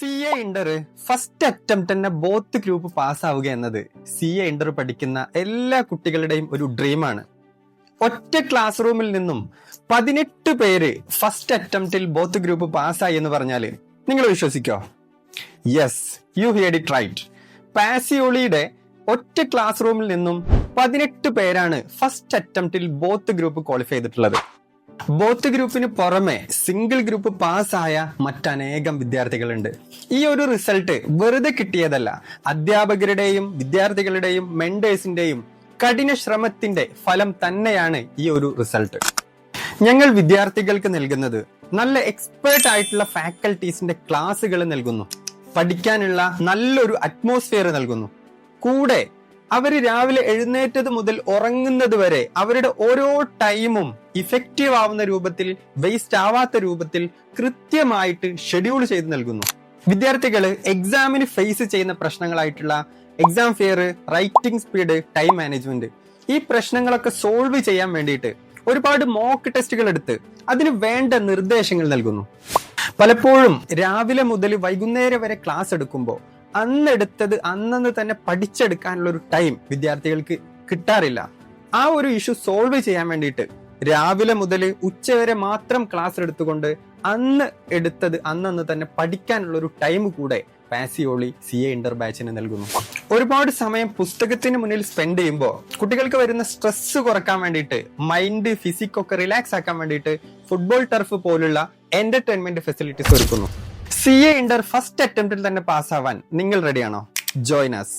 CA Inter first attempt തന്നെ both group പാസ്സാവുക എന്നത് CA Inter പഠിക്കുന്ന എല്ലാ കുട്ടികളുടെയും ഒരു ഡ്രീമാണ്. ഒറ്റ ക്ലാസ് റൂമിൽ നിന്നും 18 പേര് ഫസ്റ്റ് അറ്റംപ്റ്റിൽ ബോത്ത് ഗ്രൂപ്പ് പാസ്സായി എന്ന് പറഞ്ഞാൽ നിങ്ങൾ വിശ്വസിക്കോ? Yes, you heard it right. പാസിയോളിയുടെ ഒറ്റ ക്ലാസ് റൂമിൽ നിന്നും 18 പേരാണ് ഫസ്റ്റ് അറ്റംപ്റ്റിൽ ബോത്ത് ഗ്രൂപ്പ് ക്വാളിഫൈ ചെയ്തിട്ടുള്ളത്. ബോത്ത് ഗ്രൂപ്പിന് പുറമെ സിംഗിൾ ഗ്രൂപ്പ് പാസ്സായ മറ്റനേകം വിദ്യാർത്ഥികളുണ്ട്. ഈ ഒരു റിസൾട്ട് വെറുതെ കിട്ടിയതല്ല, അധ്യാപകരുടെയും വിദ്യാർത്ഥികളുടെയും മെന്റേഴ്സിന്റെയും കഠിന ശ്രമത്തിന്റെ ഫലം തന്നെയാണ് ഈ ഒരു റിസൾട്ട്. ഞങ്ങൾ വിദ്യാർത്ഥികൾക്ക് നൽകുന്നത് നല്ല എക്സ്പേർട്ട് ആയിട്ടുള്ള ഫാക്കൽറ്റീസിന്റെ ക്ലാസ്സുകൾ നൽകുന്നു, പഠിക്കാനുള്ള നല്ലൊരു അറ്റ്മോസ്ഫിയർ നൽകുന്നു. കൂടെ അവർ രാവിലെ എഴുന്നേറ്റത് മുതൽ ഉറങ്ങുന്നത് വരെ അവരുടെ ഓരോ ടൈമും ഇഫക്റ്റീവ് ആവുന്ന രൂപത്തിൽ, വേസ്റ്റ് ആവാത്ത രൂപത്തിൽ കൃത്യമായിട്ട് ഷെഡ്യൂൾ ചെയ്ത് നൽകുന്നു. വിദ്യാർത്ഥികൾ എക്സാമിന് ഫേസ് ചെയ്യുന്ന പ്രശ്നങ്ങളായിട്ടുള്ള exam fear, writing speed, time management, ഈ പ്രശ്നങ്ങളൊക്കെ സോൾവ് ചെയ്യാൻ വേണ്ടിയിട്ട് ഒരുപാട് മോക്ക് ടെസ്റ്റുകൾ എടുത്ത് അതിന് വേണ്ട നിർദ്ദേശങ്ങൾ നൽകുന്നു. പലപ്പോഴും രാവിലെ മുതൽ വൈകുന്നേരം വരെ ക്ലാസ് എടുക്കുമ്പോൾ അന്നെടുത്തത് അന്നന്ന് തന്നെ പഠിച്ചെടുക്കാനുള്ള ഒരു ടൈം വിദ്യാർത്ഥികൾക്ക് കിട്ടാറില്ല. ആ ഒരു ഇഷ്യൂ സോൾവ് ചെയ്യാൻ വേണ്ടിയിട്ട് രാവിലെ മുതൽ ഉച്ചവരെ മാത്രം ക്ലാസ് എടുത്തുകൊണ്ട് അന്ന് എടുത്തത് അന്നന്ന് തന്നെ പഠിക്കാനുള്ള ഒരു ടൈം കൂടെ പാസിയോളി CA ഇന്റർ ബാച്ചിന് നൽകുന്നു. ഒരുപാട് സമയം പുസ്തകത്തിന് മുന്നിൽ സ്പെൻഡ് ചെയ്യുമ്പോൾ കുട്ടികൾക്ക് വരുന്ന സ്ട്രെസ് കുറക്കാൻ വേണ്ടിയിട്ട്, മൈൻഡ് ഫിസിക്കൊക്കെ റിലാക്സ് ആക്കാൻ വേണ്ടിയിട്ട് ഫുട്ബോൾ ടർഫ് പോലുള്ള എന്റർടൈൻമെന്റ് ഫെസിലിറ്റീസ് ഒരുക്കുന്നു. CA ഇന്റർ ഫസ്റ്റ് അറ്റംപ്റ്റിൽ തന്നെ പാസ്സാവാൻ നിങ്ങൾ റെഡിയാണോ? Join us.